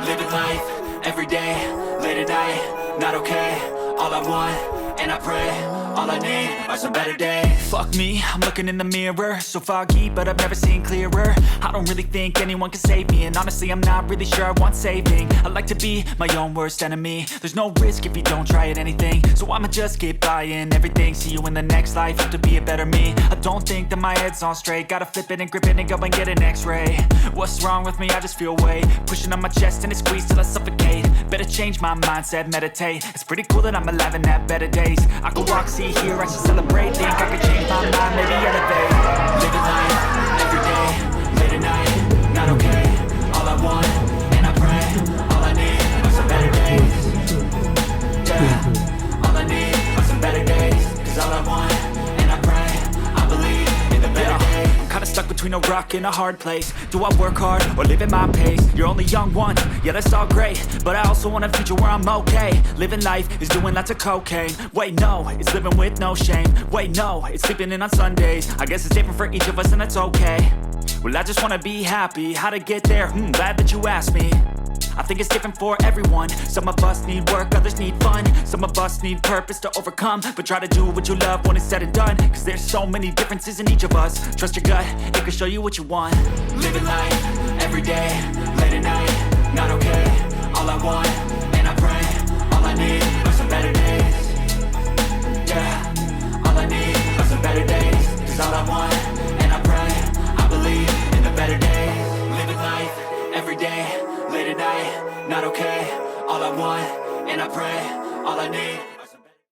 Living life, everyday, late at night, not okay. All I want, and I pray, all I need are some better days. Fuck me, I'm looking in the mirror, so foggy, but I've never seen clearer. I don't really think anyone can save me, and honestly I'm not really sure I want saving. I like to be my own worst enemy. There's no risk if you don't try at anything, so I'ma just get buying everything. See you in the next life, have to be a better me. I don't think that my head's on straight, gotta flip it and grip it and go and get an x-ray. What's wrong with me? I just feel weight pushing on my chest and it squeezes till I suffocate. Better change my mindset, meditate. It's pretty cool that I'm alive and have better days. I could walk, see, hear, I should celebrate. Think I could change my mind, maybe elevate. Living life, everyday, late at night, not okay. All I want, and I pray, all I need are some better days. Yeah, all I need are some better days. Cause all I want, and I pray, I believe in the better days. I'm kinda stuck between a rock and a hard place. Do I work hard or live at my pace? You're only young once, yeah that's all great, but I also want a future where I'm okay. Living life is doing lots of cocaine. Wait no, it's living with no shame. Wait no, it's sleeping in on Sundays. I guess it's different for each of us and that's okay. Well I just wanna be happy, how to get there? Glad that you asked me. I think it's different for everyone. Some of us need work, others need fun. Some of us need purpose to overcome. But try to do what you love when it's said and done. Cause there's so many differences in each of us. Trust your gut, it can show you what you want. Living life, everyday, late at night, not okay. All I want, and I pray, all I need are some better days. Yeah, all I need are some better days. Cause all I want, and I pray, I believe in the better days. Living life, everyday, late at night, not okay. All I want, and I pray, all I need